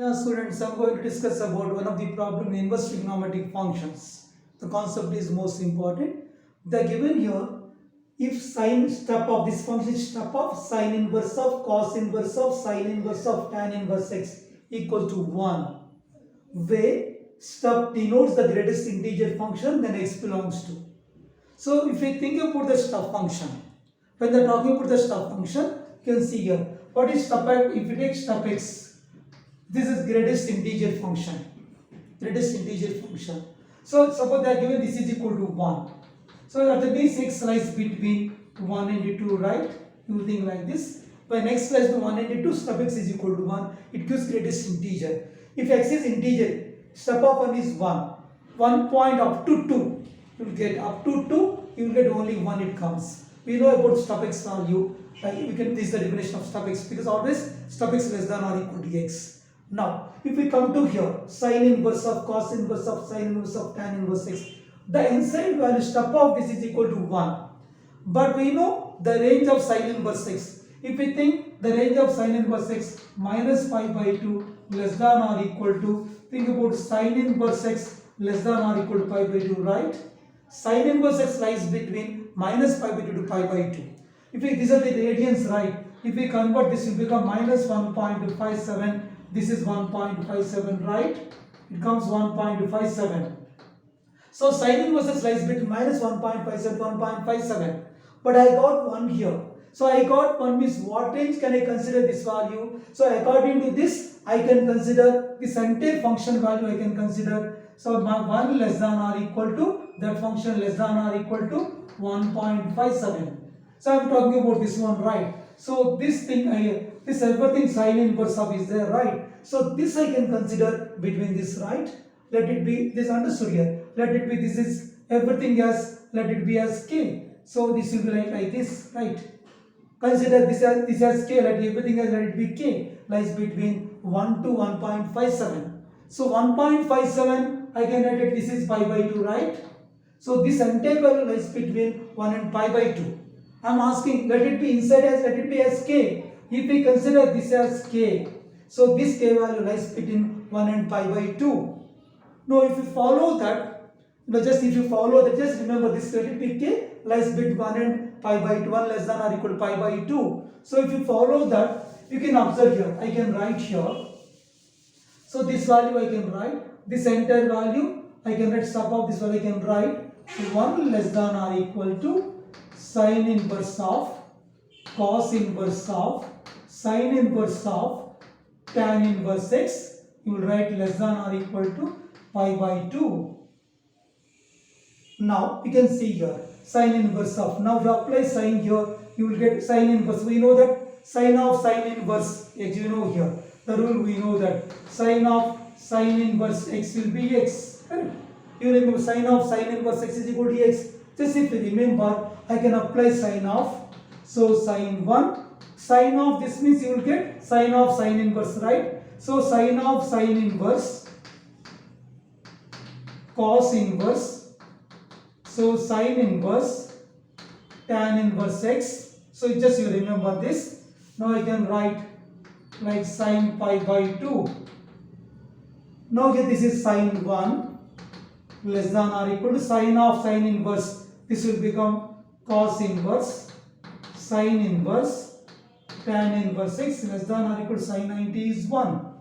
Yeah, students, I'm going to discuss about one of the problem in inverse trigonometric functions. The concept is most important. They are given here, if sine step of this function is step of sine inverse of cos inverse of sine inverse of tan inverse x equal to 1, where step denotes the greatest integer function then x belongs to. So if we think about the step function, when they are talking about the step function, you can see here, what is step x? If you take step x, this is greatest integer function. Greatest integer function. So suppose they are given this is equal to 1. So that means x lies between 1 and 2, right? You will think like this. When x lies between 1 and 2, step x is equal to 1. It gives greatest integer. If x is integer, step of 1 is 1. 1 point up to 2. You will get up to 2, you will get only 1 it comes. We know about step x value. We can, this is the definition of step x, because always step x less than or equal to x. Now, if we come to here, sine inverse of cos inverse of sine inverse of tan inverse x, the inside value step of this is equal to 1. But we know the range of sine inverse x. If we think the range of sine inverse x minus pi by 2 less than or equal to, think about sine inverse x less than or equal to pi by 2, right? Sine inverse x lies between minus pi by 2 to pi by 2. If we, these are the radians, right? If we convert this, will become minus 1.57. This is 1.57, right? It comes 1.57. So sine inverse x lies between minus 1.57, 1.57. But I got 1 here. So I got 1 means what range can I consider this value? So according to this, I can consider this entire function value I can consider. So my 1 less than or equal to, that function less than or equal to 1.57. So I am talking about this one, right? So this thing, this everything sine inverse of is there, right? So this I can consider between this, right? Let it be, this understood here. Let it be, this is everything as, let it be as k. So this will be like this, right? Consider this as k, let everything as, let it be k, lies between 1 to 1.57. So 1.57, I can write it, this is pi by 2, right? So this entire value lies between 1 and pi by 2. I am asking, let it be inside as, let it be as k. If we consider this as k, so this k value lies between 1 and pi by 2. Now if you follow that, just if you follow that, just remember this, let it be k lies between 1 and pi by 2, 1 less than or equal to pi by 2. So if you follow that, you can observe here, I can write here. So this value I can write, this entire value, I can write step of this value, I can write 1 less than or equal to sine inverse of cos inverse of sine inverse of tan inverse x. You will write less than or equal to pi by 2. Now you can see here sine inverse of. Now if you apply sine here, you will get sine inverse. We know that sine of sine inverse x, you know here. The rule we know that sine of sine inverse x will be x. Correct? You remember sine of sine inverse x is equal to x. Just if you remember, I can apply sine of. So sine 1, sine of this means you will get sine of sine inverse, right? So sine of sine inverse, cos inverse, so sine inverse, tan inverse x. So just you remember this. Now I can write like sine pi by 2. Now here this is sine 1 less than or equal to sine of sine inverse. This will become cos inverse, sine inverse, tan inverse x less than or equal to sine 90 is 1.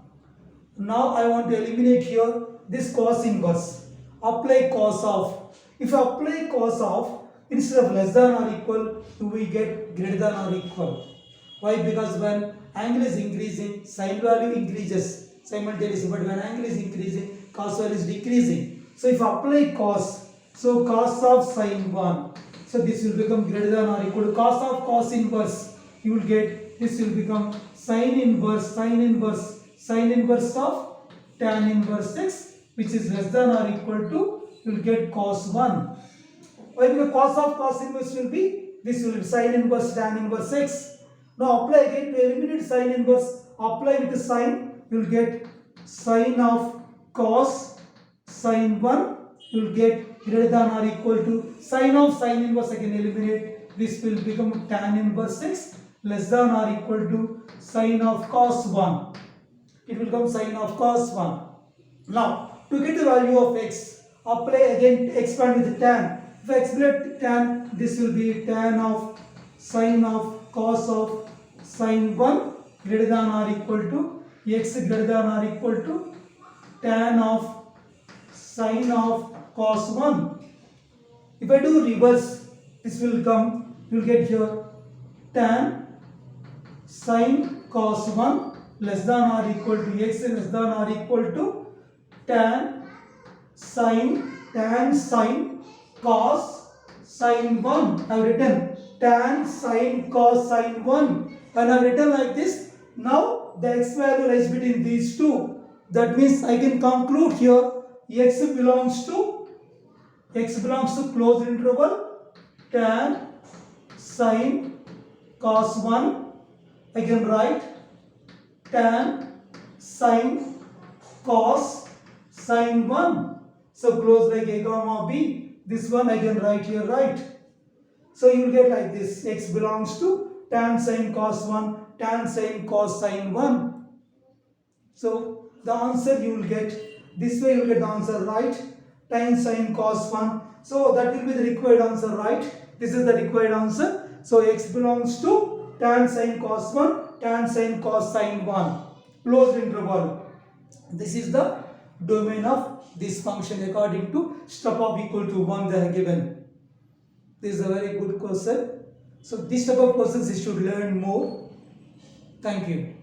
Now I want to eliminate here this cos inverse. Apply cos of. If I apply cos of, instead of less than or equal, we get greater than or equal. Why? Because when angle is increasing, sine value increases simultaneously, but when angle is increasing, cos value is decreasing. So if I apply cos, so cos of sine 1, so this will become greater than or equal to cos of cos inverse. You will get, this will become sine inverse, sine inverse, sine inverse of tan inverse x, which is less than or equal to, you will get cos 1. Why? Because cos of cos inverse will be, this will be sine inverse tan inverse x. Now apply again to eliminate sine inverse, apply with the sine, you will get sine of cos sine 1, you will get greater than or equal to sine of sine inverse, I can eliminate, this will become tan inverse x less than or equal to sine of cos 1. it will come sine of cos 1. Now, to get the value of x, apply again, expand with tan. If I expand tan, this will be tan of sine of cos of sine 1 greater than or equal to x greater than or equal to tan of sine of cos 1. If I do reverse, this will come, you will get here tan sine cos 1 less than or equal to x less than or equal to tan sine cos sine 1. I have written tan sine cos sine 1 and I have written like this. Now the x value lies between these two. That means I can conclude here x belongs to closed interval tan sine cos 1. I can write tan sine cos sine 1. So close like a comma b. This one I can write here, right? So you will get like this. X belongs to tan sine cos 1, tan sine cos sine 1. So the answer you will get, this way you will get the answer right. Tan sine cos 1. So that will be the required answer, right? This is the required answer. So x belongs to tan sine cos 1, tan sine cos sine 1. Closed interval. This is the domain of this function according to step of equal to 1 they have given. This is a very good question. So this type of questions you should learn more. Thank you.